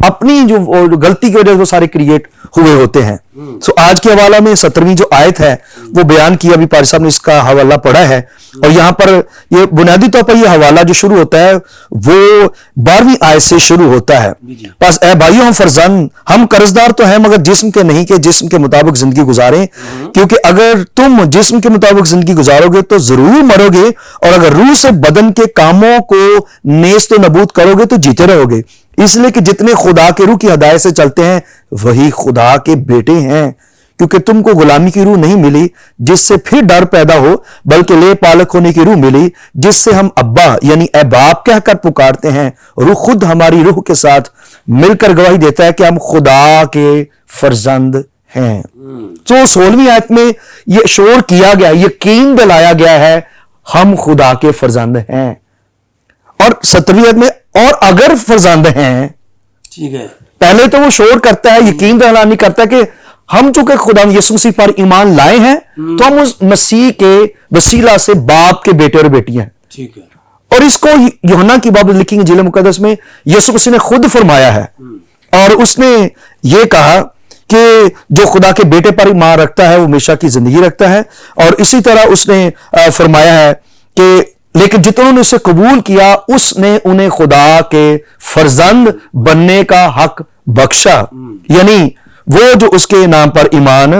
اپنی جو غلطی کی وجہ سے وہ سارے کریٹ ہوئے ہوتے ہیں. سو آج کے حوالہ میں 17ویں جو آیت ہے وہ بیان کیا, ابھی پاری صاحب نے اس کا حوالہ پڑھا ہے, اور یہاں پر یہ بنیادی طور پر یہ حوالہ جو شروع ہوتا ہے وہ 12ویں آیت سے شروع ہوتا ہے. بس اے بھائیو ہم فرزند, ہم قرضدار تو ہیں مگر جسم کے نہیں کہ جسم کے مطابق زندگی گزاریں, کیونکہ اگر تم جسم کے مطابق زندگی گزارو گے تو ضرور مرو گے, اور اگر روح سے بدن کے کاموں کو نیست و نبود کرو گے تو جیتے رہو گے. اس لیے کہ جتنے خدا کے روح کی ہدایت سے چلتے ہیں وہی خدا کے بیٹے ہیں, کیونکہ تم کو غلامی کی روح نہیں ملی جس سے پھر ڈر پیدا ہو, بلکہ لے پالک ہونے کی روح ملی جس سے ہم ابا یعنی اے باپ کہہ کر پکارتے ہیں. روح خود ہماری روح کے ساتھ مل کر گواہی دیتا ہے کہ ہم خدا کے فرزند ہیں. تو 16ویں آیت میں یہ شعور کیا گیا, یقین دلایا گیا ہے ہم خدا کے فرزند ہیں. اور 17ویں آیت میں اور اگر فرزند ہیں, ٹھیک ہے, پہلے تو وہ شعور کرتا ہے, یقین دلانا کرتا ہے کہ ہم چونکہ خدا یسوع مسیح پر ایمان لائے ہیں تو ہم اس مسیح کے وسیلہ سے باپ کے بیٹے اور بیٹیاں ہیں. ٹھیک ہے. اور اس کو یوحنا کی باب لکھی انجیل مقدس میں یسوع مسیح نے خود فرمایا ہے, اور اس نے یہ کہا کہ جو خدا کے بیٹے پر ایمان رکھتا ہے وہ ہمیشہ کی زندگی رکھتا ہے. اور اسی طرح اس نے فرمایا ہے کہ لیکن جتنوں نے اسے قبول کیا اس نے انہیں خدا کے فرزند بننے کا حق بخشا, یعنی وہ جو اس کے نام پر ایمان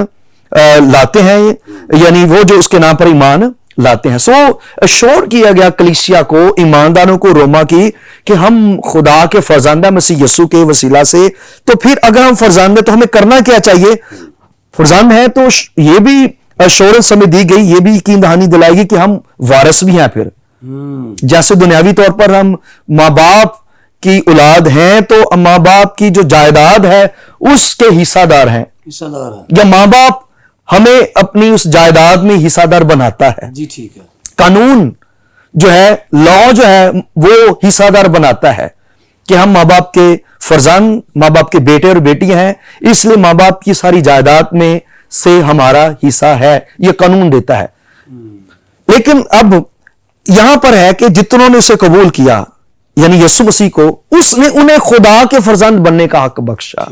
لاتے ہیں, یعنی وہ جو اس کے نام پر ایمان لاتے ہیں. سو شعور کیا گیا کلیسیا کو, ایمانداروں کو روما کی, کہ ہم خدا کے فرزند ہیں مسیح یسوع کے وسیلہ سے. تو پھر اگر ہم فرزند ہیں تو ہمیں کرنا کیا چاہیے؟ فرزند ہیں تو یہ بھی شعور سمجھ دی گئی, یہ بھی یقین دہانی دلائی گئی کہ ہم وارث بھی ہیں. پھر جیسے دنیاوی طور پر ہم ماں باپ کی اولاد ہیں تو ماں باپ کی جو جائیداد ہے اس کے حصہ دار ہیں, یا ماں باپ ہمیں اپنی اس جائیداد میں حصہ دار بناتا ہے. جی ٹھیک ہے. قانون جو ہے, لا جو ہے وہ حصہ دار بناتا ہے کہ ہم ماں باپ کے فرزند, ماں باپ کے بیٹے اور بیٹی ہیں, اس لیے ماں باپ کی ساری جائیداد میں سے ہمارا حصہ ہے, یہ قانون دیتا ہے. لیکن اب یہاں پر ہے کہ جتنوں نے اسے قبول کیا یعنی یسوع مسیح کو, اس نے انہیں خدا کے فرزند بننے کا حق بخشا.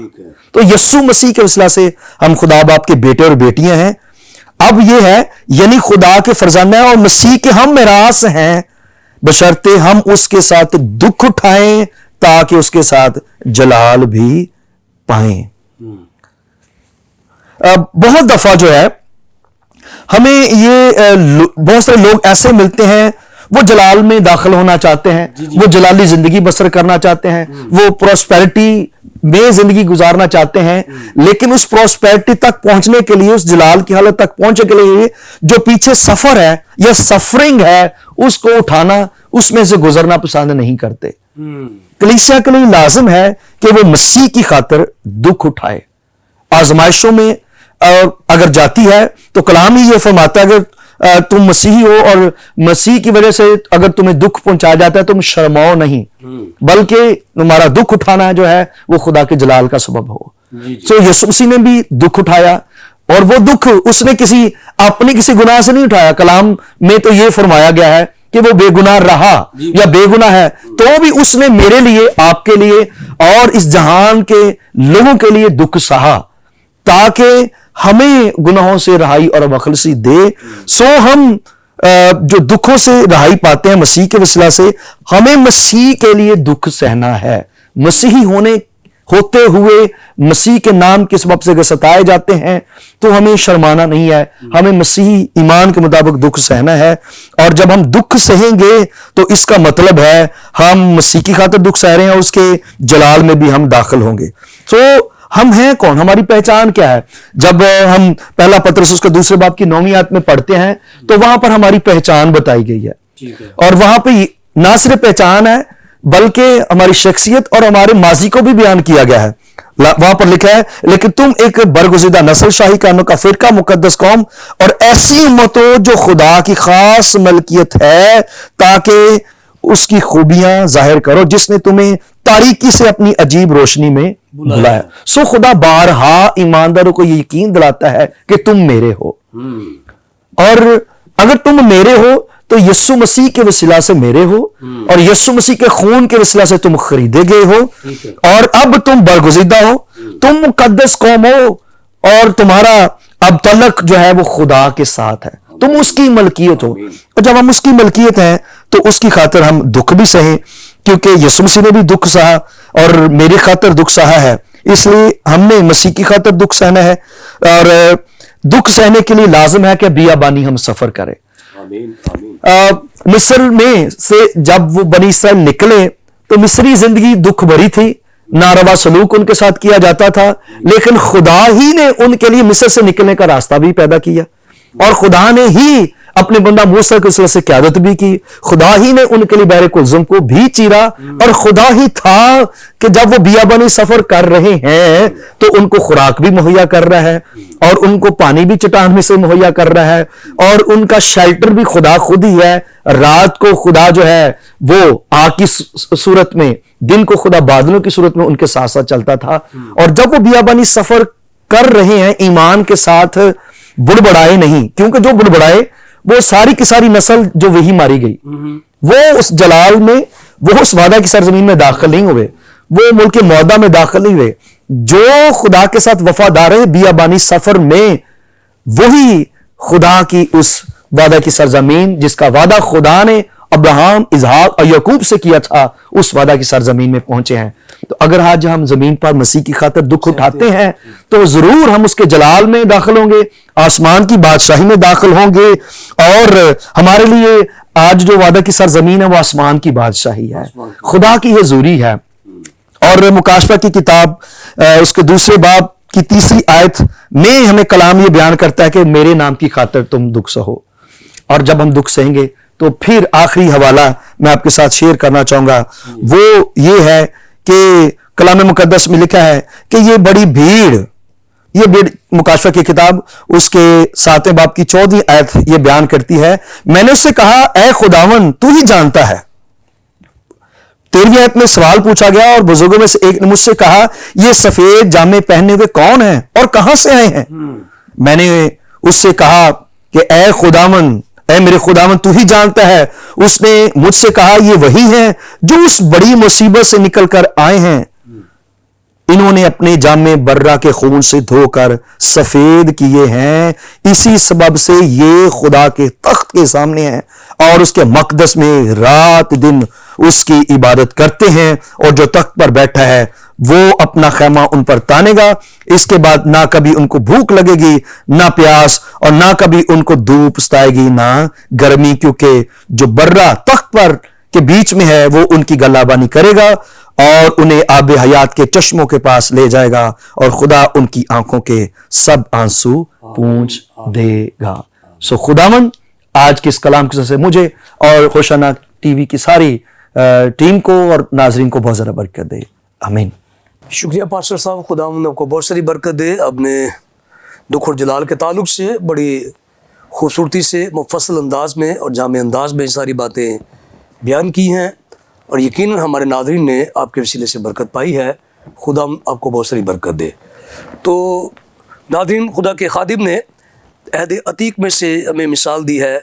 تو یسوع مسیح کے وسیلہ سے ہم خدا باپ کے بیٹے اور بیٹیاں ہیں. اب یہ ہے یعنی خدا کے فرزند ہیں اور مسیح کے ہم میراث ہیں, بشرطے ہم اس کے ساتھ دکھ اٹھائیں تاکہ اس کے ساتھ جلال بھی پائیں. بہت دفعہ جو ہے ہمیں یہ بہت سارے لوگ ایسے ملتے ہیں, وہ جلال میں داخل ہونا چاہتے ہیں, وہ جلالی زندگی بسر کرنا چاہتے ہیں, وہ پروسپیرٹی میں زندگی گزارنا چاہتے ہیں, لیکن اس پروسپیرٹی تک پہنچنے کے لیے, اس جلال کی حالت تک پہنچنے کے لیے جو پیچھے سفر ہے یا سفرنگ ہے اس کو اٹھانا, اس میں سے گزرنا پسند نہیں کرتے. کلیسیا کے لیے لازم ہے کہ وہ مسیح کی خاطر دکھ اٹھائے. آزمائشوں میں اگر جاتی ہے تو کلام ہی یہ فرماتا ہے اگر تم مسیحی ہو اور مسیح کی وجہ سے اگر تمہیں دکھ پہنچایا جاتا ہے تم شرماؤ نہیں, بلکہ تمہارا دکھ اٹھانا جو ہے وہ خدا کے جلال کا سبب ہو. سو یسوع مسیح نے بھی دکھ اٹھایا, اور وہ دکھ اس نے اپنی کسی گناہ سے نہیں اٹھایا. کلام میں تو یہ فرمایا گیا ہے کہ وہ بے گناہ رہا یا بے گناہ ہے, تو بھی اس نے میرے لیے, آپ کے لیے اور اس جہان کے لوگوں کے لیے دکھ سہا تاکہ ہمیں گناہوں سے رہائی اور مخلصی دے. سو ہم جو دکھوں سے رہائی پاتے ہیں مسیح کے وسیلہ سے, ہمیں مسیح کے لیے دکھ سہنا ہے. مسیحی ہوتے ہوئے مسیح کے نام کے سبب سے اگر ستائے جاتے ہیں تو ہمیں شرمانا نہیں ہے, ہمیں مسیحی ایمان کے مطابق دکھ سہنا ہے. اور جب ہم دکھ سہیں گے تو اس کا مطلب ہے ہم مسیح کی خاطر دکھ سہ رہے ہیں اور اس کے جلال میں بھی ہم داخل ہوں گے. سو ہم ہیں کون, ہماری پہچان کیا ہے؟ جب ہم پہلا پطرس اس کے دوسرے باب کی 9ویں آیت میں پڑھتے ہیں تو وہاں پر ہماری پہچان بتائی گئی ہے, اور وہاں پہ نہ صرف پہچان ہے بلکہ ہماری شخصیت اور ہمارے ماضی کو بھی بیان کیا گیا ہے. وہاں پر لکھا ہے لیکن تم ایک برگزیدہ نسل, شاہی کانوں کا فرقہ, مقدس قوم اور ایسی امت ہو جو خدا کی خاص ملکیت ہے تاکہ اس کی خوبیاں ظاہر کرو جس نے تمہیں تاریکی سے اپنی عجیب روشنی میں بلایا. سو خدا بارہا ایمانداروں کو یہ یقین دلاتا ہے کہ تم میرے ہو, اور اگر تم میرے ہو تو یسوع مسیح کے وسیلہ سے میرے ہو اور یسوع مسیح کے خون کے وسیلہ سے تم خریدے گئے ہو اور اب تم برگزیدہ ہو, تم مقدس قوم ہو اور تمہارا اب تعلق جو ہے وہ خدا کے ساتھ ہے, تم اس کی ملکیت ہو. اور جب ہم اس کی ملکیت ہیں تو اس کی خاطر ہم دکھ بھی سہیں, کیونکہ یسوع مسیح نے بھی دکھ سہا اور میری خاطر دکھ سہا ہے, اس لیے ہم نے مسیح کی خاطر دکھ سہنا ہے. اور دکھ سہنے کے لیے لازم ہے کہ بیابانی ہم سفر کریں. مصر میں سے جب وہ بنی اسرائیل نکلے تو مصری زندگی دکھ بھری تھی, ناروا سلوک ان کے ساتھ کیا جاتا تھا, لیکن خدا ہی نے ان کے لیے مصر سے نکلنے کا راستہ بھی پیدا کیا اور خدا نے ہی اپنے بندہ موسیٰ کے سلسلے سے قیادت بھی کی. خدا ہی نے ان کے لیے بحر کلزم کو بھی چیرا اور خدا ہی تھا کہ جب وہ بیابانی سفر کر رہے ہیں تو ان کو خوراک بھی مہیا کر رہا ہے اور ان کو پانی بھی چٹان میں سے مہیا کر رہا ہے اور ان کا شیلٹر بھی خدا خود ہی ہے. رات کو خدا جو ہے وہ آگ کی صورت میں, دن کو خدا بادلوں کی صورت میں ان کے ساتھ ساتھ چلتا تھا. اور جب وہ بیابانی سفر کر رہے ہیں ایمان کے ساتھ بڑبڑائے نہیں, کیونکہ جو بڑبڑائے وہ ساری کی ساری نسل جو وہی ماری گئی, وہ اس جلال میں, وہ اس وعدہ کی سرزمین میں داخل نہیں ہوئے, وہ ملک معاہدہ میں داخل نہیں ہوئے. جو خدا کے ساتھ وفادار ہے بیابانی سفر میں, وہی خدا کی اس وعدہ کی سرزمین جس کا وعدہ خدا نے ابراہیم, اسحاق اور یعقوب سے کیا تھا, اس وعدہ کی سرزمین میں پہنچے ہیں. تو اگر آج ہم زمین پر مسیح کی خاطر دکھ اٹھاتے ہیں تو ضرور ہم اس کے جلال میں داخل ہوں گے, آسمان کی بادشاہی میں داخل ہوں گے. اور ہمارے لیے آج جو وعدہ کی سرزمین ہے وہ آسمان کی بادشاہی ہے, خدا کی حضوری ہے. اور مکاشفہ کی کتاب اس کے دوسرے باب کی 3 آیت میں ہمیں کلام یہ بیان کرتا ہے کہ میرے نام کی خاطر تم دکھ سہو. اور جب ہم دکھ سہیں گے تو پھر آخری حوالہ میں آپ کے ساتھ شیئر کرنا چاہوں گا, وہ یہ ہے کہ کلام مقدس میں لکھا ہے کہ یہ بڑی بھیڑ, یہ مکاشفہ کی کتاب اس کے 7 باب کی 14 آیت یہ بیان کرتی ہے, میں نے اس سے کہا اے خداون تو ہی جانتا ہے. 13 آیت میں سوال پوچھا گیا اور بزرگوں میں سے ایک نے مجھ سے کہا یہ سفید جامے پہنے ہوئے کون ہیں اور کہاں سے آئے ہیں؟ میں نے اس سے کہا کہ اے خداون, اے میرے خداون تو ہی جانتا ہے. اس نے مجھ سے کہا یہ وہی ہیں جو اس بڑی مصیبت سے نکل کر آئے ہیں, انہوں نے اپنے جامے برہ کے خون سے دھو کر سفید کیے ہیں, اسی سبب سے یہ خدا کے تخت کے سامنے ہیں اور اس کے مقدس میں رات دن اس کی عبادت کرتے ہیں, اور جو تخت پر بیٹھا ہے وہ اپنا خیمہ ان پر تانے گا. اس کے بعد نہ کبھی ان کو بھوک لگے گی نہ پیاس, اور نہ کبھی ان کو دھوپ ستائے گی نہ گرمی, کیونکہ جو برہ تخت پر کے بیچ میں ہے وہ ان کی گلابانی کرے گا اور انہیں آب حیات کے چشموں کے پاس لے جائے گا, اور خدا ان کی آنکھوں کے سب آنسو پونچھ دے گا. سو خداوند آج کے اس کلام کی وجہ سے مجھے اور ہوشانہ ٹی وی کی ساری ٹیم کو اور ناظرین کو بہت زیادہ برکت دے. آمین. شکریہ پاسٹر صاحب, خداوند آپ کو بہت ساری برکت دے. اپنے دکھ اور جلال کے تعلق سے بڑی خوبصورتی سے مفصل انداز میں اور جامع انداز میں ساری باتیں بیان کی ہیں, اور یقیناً ہمارے ناظرین نے آپ کے وسیلے سے برکت پائی ہے. خدا آپ کو بہت ساری برکت دے. تو ناظرین, خدا کے خادم نے عہد عتیق میں سے ہمیں مثال دی ہے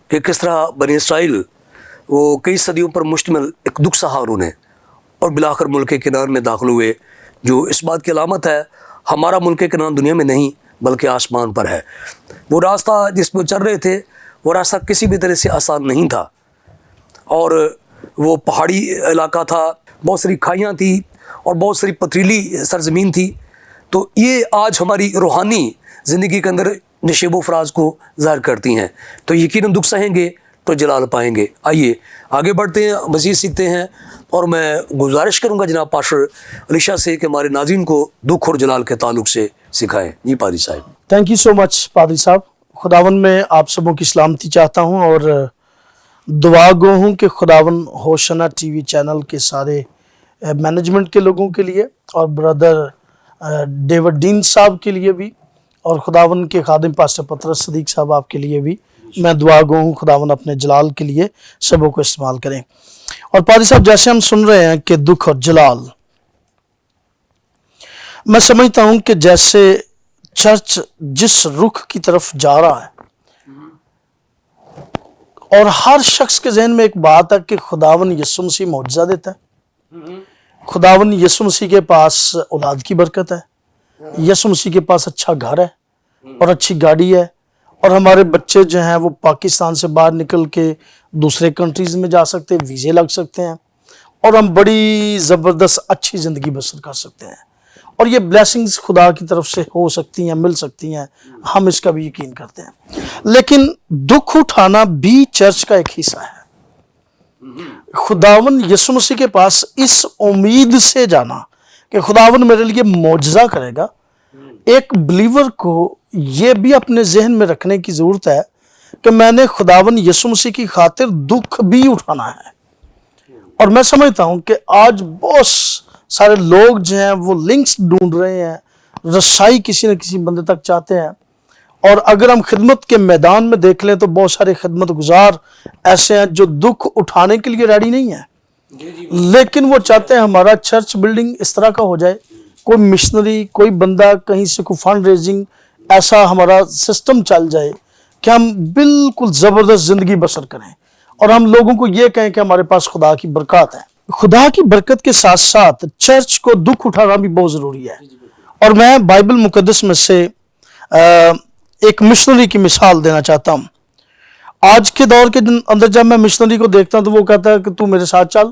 کہ کس طرح بنی اسرائیل وہ کئی صدیوں پر مشتمل ایک دکھ سہا انہیں, اور بلاخر ملک کنعان میں داخل ہوئے, جو اس بات کی علامت ہے ہمارا ملک کنعان دنیا میں نہیں بلکہ آسمان پر ہے. وہ راستہ جس پہ چل رہے تھے وہ راستہ کسی بھی طرح سے آسان نہیں تھا, اور وہ پہاڑی علاقہ تھا, بہت ساری کھائیاں تھیں اور بہت ساری پتھریلی سرزمین تھی. تو یہ آج ہماری روحانی زندگی کے اندر نشیب و فراز کو ظاہر کرتی ہیں. تو یقیناً دکھ سہیں گے تو جلال پائیں گے. آئیے آگے بڑھتے ہیں, مزید سیکھتے ہیں, اور میں گزارش کروں گا جناب پاسٹر علی شاہ سے کہ ہمارے ناظرین کو دکھ اور جلال کے تعلق سے سکھائیں. جی پادری صاحب. تھینک یو سو مچ پادری صاحب. خداون میں آپ سبوں کی سلامتی چاہتا ہوں اور دعا گو ہوں کہ خداون ہوشنا ٹی وی چینل کے سارے مینجمنٹ کے لوگوں کے لیے اور برادر ڈیوڈ ڈین صاحب کے لیے بھی, اور خداون کے خادم پاسٹر پطرس صدیق صاحب آپ کے لیے بھی میں دعا گو ہوں خداون اپنے جلال کے لیے سبوں کو استعمال کریں. اور پادری صاحب جیسے ہم سن رہے ہیں کہ دکھ اور جلال, میں سمجھتا ہوں کہ جیسے چرچ جس رخ کی طرف جا رہا ہے اور ہر شخص کے ذہن میں ایک بات ہے کہ خداون یسوع مسیح معجزہ دیتا ہے، خداون یسوع مسیح کے پاس اولاد کی برکت ہے، یسوع مسیح کے پاس اچھا گھر ہے اور اچھی گاڑی ہے، اور ہمارے بچے جو ہیں وہ پاکستان سے باہر نکل کے دوسرے کنٹریز میں جا سکتے ہیں، ویزے لگ سکتے ہیں، اور ہم بڑی زبردست اچھی زندگی بسر کر سکتے ہیں، اور یہ بلیسنگز خدا کی طرف سے ہو سکتی ہیں، مل سکتی ہیں، ہم اس کا بھی یقین کرتے ہیں۔ لیکن دکھ اٹھانا بھی چرچ کا ایک حصہ ہے۔ خداون یسوع مسیح کے پاس اس امید سے جانا کہ خداون میرے لیے معجزہ کرے گا، ایک بلیور کو یہ بھی اپنے ذہن میں رکھنے کی ضرورت ہے کہ میں نے خداون یسوع مسیح کی خاطر دکھ بھی اٹھانا ہے۔ اور میں سمجھتا ہوں کہ آج بہت سارے لوگ جو ہیں وہ لنکس ڈھونڈ رہے ہیں، رسائی کسی نہ کسی بندے تک چاہتے ہیں، اور اگر ہم خدمت کے میدان میں دیکھ لیں تو بہت سارے خدمت گزار ایسے ہیں جو دکھ اٹھانے کے لیے ریڈی نہیں ہیں، لیکن وہ چاہتے ہیں ہمارا چرچ بلڈنگ اس طرح کا ہو جائے، کوئی مشنری، کوئی بندہ کہیں سے کوئی فنڈ ریزنگ، ایسا ہمارا سسٹم چل جائے کہ ہم بالکل زبردست زندگی بسر کریں، اور ہم لوگوں کو یہ کہیں کہ ہمارے پاس خدا کی برکات ہے۔ خدا کی برکت کے ساتھ ساتھ چرچ کو دکھ اٹھانا بھی بہت ضروری ہے۔ اور میں بائبل مقدس میں سے ایک مشنری کی مثال دینا چاہتا ہوں۔ آج کے دور کے اندر جب میں مشنری کو دیکھتا ہوں تو وہ کہتا ہے کہ تو میرے ساتھ چل،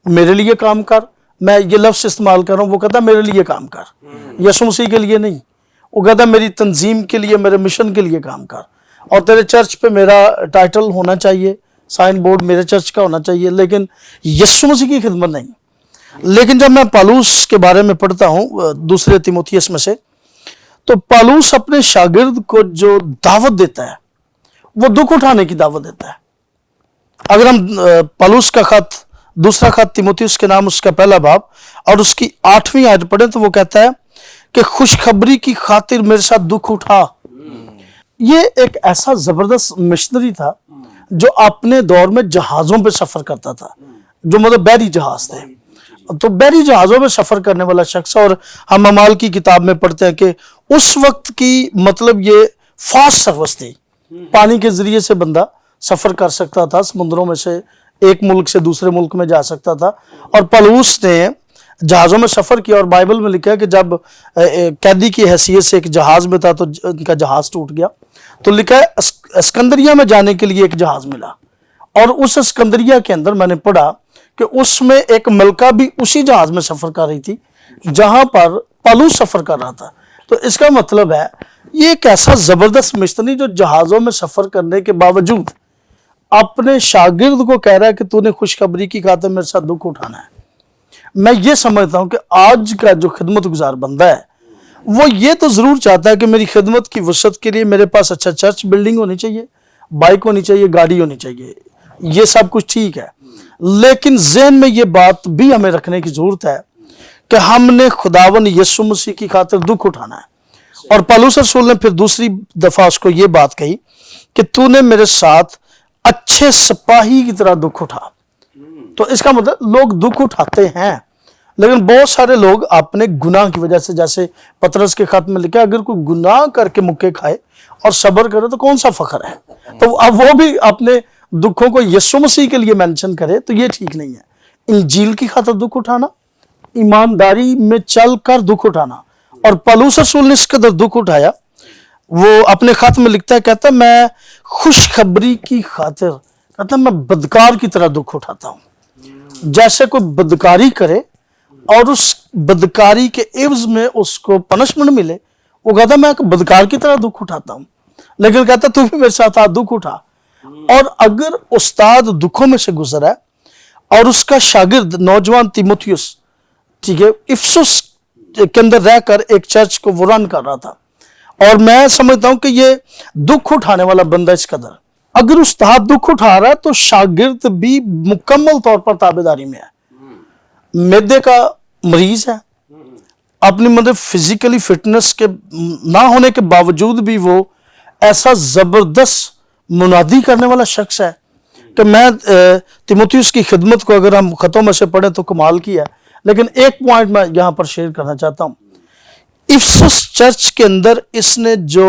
میرے لیے کام کر، میں یہ لفظ استعمال کر رہا ہوں، وہ کہتا ہے میرے لیے کام کر، یسوع مسیح کے لیے نہیں، وہ کہتا ہے میری تنظیم کے لیے، میرے مشن کے لیے کام کر، اور تیرے چرچ پہ میرا ٹائٹل ہونا چاہیے، سائن بورڈ میرے چرچ کا ہونا چاہیے، لیکن یسوع مسیح کی خدمت نہیں۔ لیکن جب میں پالوس کے بارے میں پڑھتا ہوں دوسرے تیموتھیوس میں سے، تو پالوس اپنے شاگرد کو جو دعوت دیتا ہے وہ دکھ اٹھانے کی دعوت دیتا ہے۔ اگر ہم پالوس کا خط، دوسرا خط تیموتھیوس کے نام، اس کا پہلا باب اور اس کی 8ویں آیت پڑھیں تو وہ کہتا ہے کہ خوشخبری کی خاطر میرے ساتھ دکھ اٹھا۔ یہ ایک ایسا زبردست مشنری تھا جو اپنے دور میں جہازوں پہ سفر کرتا تھا، جو مطلب بحری جہاز تھے، تو بحری جہازوں میں سفر کرنے والا شخص، اور ہم اعمال کی کتاب میں پڑھتے ہیں کہ اس وقت کی مطلب یہ فاسٹ سروس تھی، پانی کے ذریعے سے بندہ سفر کر سکتا تھا، سمندروں میں سے ایک ملک سے دوسرے ملک میں جا سکتا تھا، اور پالوس نے جہازوں میں سفر کیا، اور بائبل میں لکھا ہے کہ جب قیدی کی حیثیت سے ایک جہاز میں تھا تو ان کا جہاز ٹوٹ گیا، تو لکھا ہے اسکندریہ میں جانے کے لیے ایک جہاز ملا، اور اس اسکندریہ کے اندر میں نے پڑھا کہ اس میں ایک ملکہ بھی اسی جہاز میں سفر کر رہی تھی جہاں پر پالوس سفر کر رہا تھا۔ تو اس کا مطلب ہے یہ ایک ایسا زبردست مشنری جو جہازوں میں سفر کرنے کے باوجود اپنے شاگرد کو کہہ رہا ہے کہ تو نے خوشخبری کی خاطر میرے ساتھ دکھ اٹھانا ہے۔ میں یہ سمجھتا ہوں کہ آج کا جو خدمت گزار بندہ ہے وہ یہ تو ضرور چاہتا ہے کہ میری خدمت کی وسعت کے لیے میرے پاس اچھا چرچ بلڈنگ ہونی چاہیے، بائک ہونی چاہیے، گاڑی ہونی چاہیے، یہ سب کچھ ٹھیک ہے، لیکن ذہن میں یہ بات بھی ہمیں رکھنے کی ضرورت ہے کہ ہم نے خداون یسوع مسیح کی خاطر دکھ اٹھانا ہے۔ اور پالوس رسول نے پھر دوسری دفعہ اس کو یہ بات کہی کہ تو نے میرے ساتھ اچھے سپاہی کی طرح دکھ اٹھا۔ تو اس کا مطلب لوگ دکھ اٹھاتے ہیں، لیکن بہت سارے لوگ اپنے گناہ کی وجہ سے، جیسے پطرس کے خط میں لکھا، اگر کوئی گناہ کر کے مکے کھائے اور صبر کرے تو کون سا فخر ہے؟ تو اب وہ بھی اپنے دکھوں کو یسوع مسیح کے لیے مینشن کرے تو یہ ٹھیک نہیں ہے۔ انجیل کی خاطر دکھ اٹھانا، ایمانداری میں چل کر دکھ اٹھانا، اور پالوس رسول نے اس قدر دکھ اٹھایا، وہ اپنے خط میں لکھتا ہے، کہتا ہے میں خوشخبری کی خاطر، کہتا ہے میں بدکار کی طرح دکھ اٹھاتا ہوں۔ جیسے کوئی بدکاری کرے اور اس بدکاری کے عوض میں اس کو پنشمنٹ ملے، وہ کہتا ہے میں ایک بدکار کی طرح دکھ اٹھاتا ہوں، لیکن کہتا ہے تو بھی میرے ساتھ دکھ اٹھا۔ اور اگر استاد دکھوں میں سے گزرا ہے اور اس کا شاگرد نوجوان تیموتھیوس، ٹھیک ہے، افسوس کے اندر رہ کر ایک چرچ کو وہ رن کر رہا تھا، اور میں سمجھتا ہوں کہ یہ دکھ اٹھانے والا بندہ اس قدر، اگر استاد دکھ اٹھا رہا ہے تو شاگرد بھی مکمل طور پر تابعداری میں ہے۔ معدے کا مریض ہے، اپنی مطلب فزیکلی فٹنس کے نہ ہونے کے باوجود بھی وہ ایسا زبردست منادی کرنے والا شخص ہے کہ میں تیموتھیوس کی خدمت کو اگر ہم خطوں میں سے پڑھیں تو کمال کی ہے، لیکن ایک پوائنٹ میں یہاں پر شیئر کرنا چاہتا ہوں۔ افسس چرچ کے اندر اس نے جو